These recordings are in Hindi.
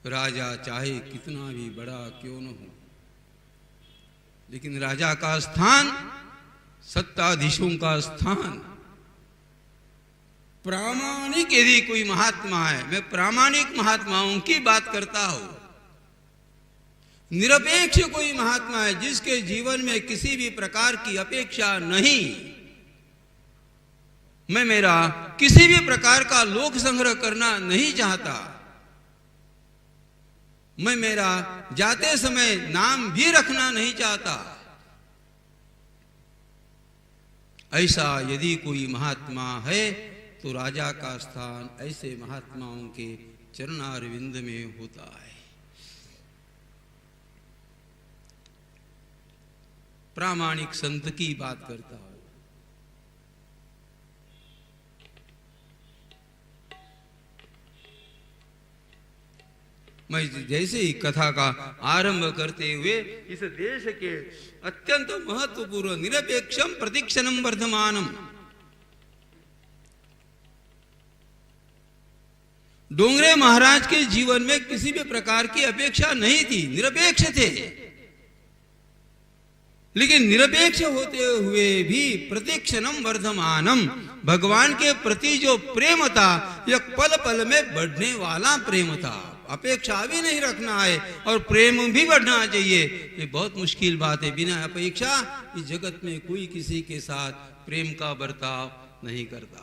राजा चाहे कितना भी बड़ा क्यों न हो, लेकिन राजा का स्थान, सत्ताधीशों का स्थान, प्रामाणिक यदि कोई महात्मा है, मैं प्रामाणिक महात्माओं की बात करता हूं, निरपेक्ष कोई महात्मा है जिसके जीवन में किसी भी प्रकार की अपेक्षा नहीं, मैं मेरा किसी भी प्रकार का लोक संग्रह करना नहीं चाहता, मैं मेरा जाते समय नाम भी रखना नहीं चाहता, ऐसा यदि कोई महात्मा है तो राजा का स्थान ऐसे महात्माओं के चरणारविंद में होता है। प्रामाणिक संत की बात करता हूं। मैं जैसे ही कथा का आरंभ करते हुए इस देश के अत्यंत महत्वपूर्ण निरपेक्षम प्रतीक्षणम वर्धमानम, डोंगरे महाराज के जीवन में किसी भी प्रकार की अपेक्षा नहीं थी, निरपेक्ष थे, लेकिन निरपेक्ष होते हुए भी प्रतीक्षणम वर्धमानम, भगवान के प्रति जो प्रेम था यह पल पल में बढ़ने वाला प्रेम था। अपेक्षा भी नहीं रखना है और प्रेम भी बढ़ना चाहिए, ये बहुत मुश्किल बात है। बिना अपेक्षा इस जगत में कोई किसी के साथ प्रेम का बर्ताव नहीं करता।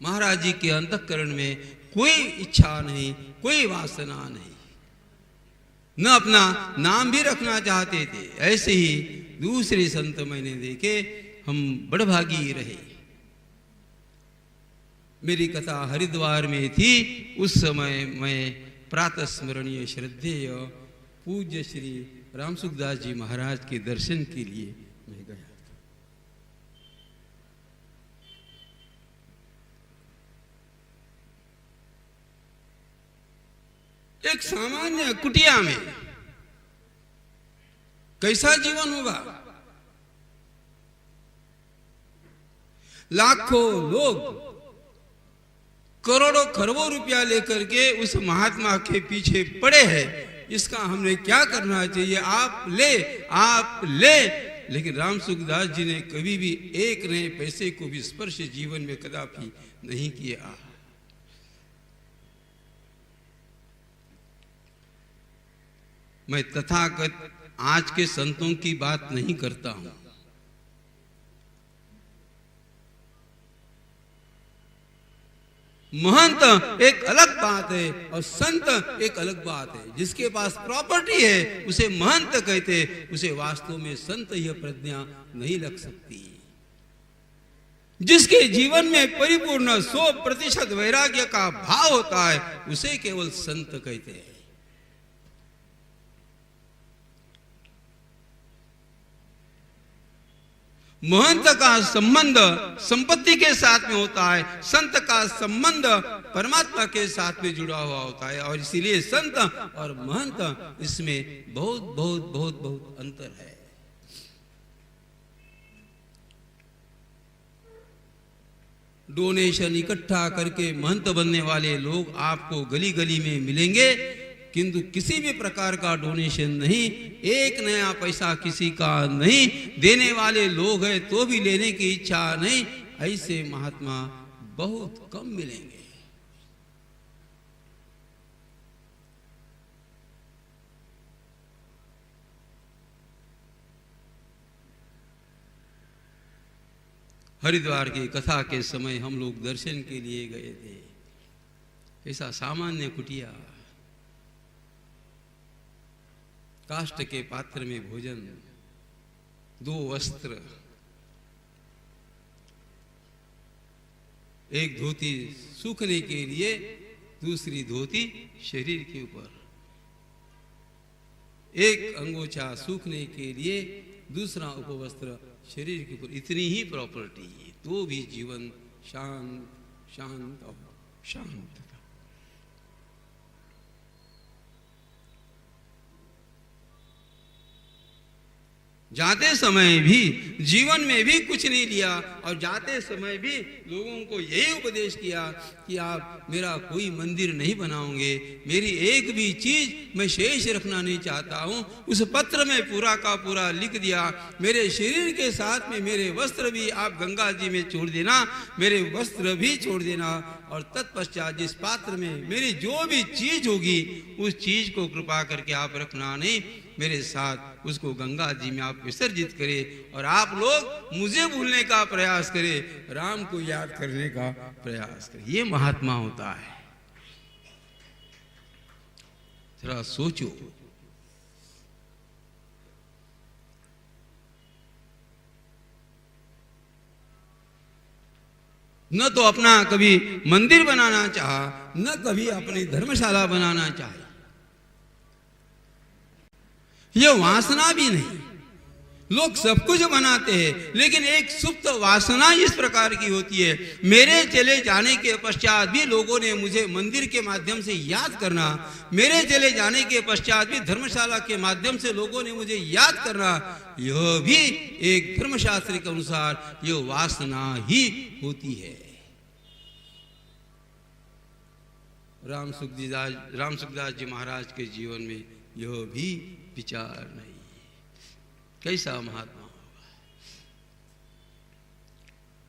महाराज जी के अंतःकरण में कोई इच्छा नहीं, कोई वासना नहीं, न अपना नाम भी रखना चाहते थे। ऐसे ही दूसरे संत मैंने देखे, हम बड़भागी रहे। मेरी कथा हरिद्वार में थी, उस समय मैं प्रातः स्मरणीय श्रद्धेय पूज्य श्री रामसुखदास जी महाराज के दर्शन के लिए मैं गया। एक सामान्य कुटिया में कैसा जीवन होगा? लाखों लोग करोड़ों खरबों रुपया लेकर के उस महात्मा के पीछे पड़े हैं। इसका हमने क्या करना चाहिए? आप ले। लेकिन राम सुखदास जी ने कभी भी एक नए पैसे को भी स्पर्श जीवन में कदापि नहीं किया। मैं तथागत आज के संतों की बात नहीं करता हूं। महंत एक अलग बात है और संत एक अलग बात है। जिसके पास प्रॉपर्टी है उसे महंत कहते, उसे वास्तव में संत यह प्रज्ञा नहीं लग सकती। जिसके जीवन में परिपूर्ण 100% वैराग्य का भाव होता है उसे केवल संत कहते हैं। महंत का संबंध संपत्ति के साथ में होता है, संत का संबंध परमात्मा के साथ में जुड़ा हुआ होता है। और इसीलिए संत और महंत इसमें बहुत बहुत बहुत बहुत अंतर है। डोनेशन इकट्ठा करके महंत बनने वाले लोग आपको गली गली में मिलेंगे, किंतु किसी भी प्रकार का डोनेशन नहीं, एक नया पैसा किसी का नहीं, देने वाले लोग हैं तो भी लेने की इच्छा नहीं, ऐसे महात्मा बहुत कम मिलेंगे। हरिद्वार की कथा के समय हम लोग दर्शन के लिए गए थे। ऐसा सामान्य कुटिया, काष्ठ के पात्र में भोजन, 2 वस्त्र, एक धोती सूखने के लिए, दूसरी धोती शरीर के ऊपर, एक अंगोछा सूखने के लिए, दूसरा उपवस्त्र शरीर के ऊपर। इतनी ही प्रॉपर्टी, तो भी जीवन शांत शांत और शांत। जाते समय भी जीवन में भी कुछ नहीं लिया और जाते समय भी लोगों को यही उपदेश किया कि आप मेरा कोई मंदिर नहीं बनाओगे, मेरी एक भी चीज मैं शेष रखना नहीं चाहता हूँ। उस पत्र में पूरा का पूरा लिख दिया, मेरे शरीर के साथ में मेरे वस्त्र भी आप गंगा जी में छोड़ देना, मेरे वस्त्र भी छोड़ देना, और तत्पश्चात जिस पात्र में मेरी जो भी चीज होगी उस चीज को कृपा करके आप रखना नहीं, मेरे साथ उसको गंगा जी में आप विसर्जित करें और आप लोग मुझे भूलने का प्रयास करें, राम को याद करने का प्रयास करें। ये महात्मा होता है। जरा सोचो, न तो अपना कभी मंदिर बनाना चाहा, न कभी अपनी धर्मशाला बनाना चाहे, ये वासना भी नहीं। लोग सब कुछ बनाते हैं, लेकिन एक सुप्त वासना इस प्रकार की होती है, मेरे चले जाने के पश्चात भी लोगों ने मुझे मंदिर के माध्यम से याद करना, मेरे चले जाने के पश्चात भी धर्मशाला के माध्यम से लोगों ने मुझे याद करना, यह भी एक धर्मशास्त्र के अनुसार यह वासना ही होती है। राम सुखदास जी महाराज के जीवन में यह भी विचार नहीं। कैसा महात्मा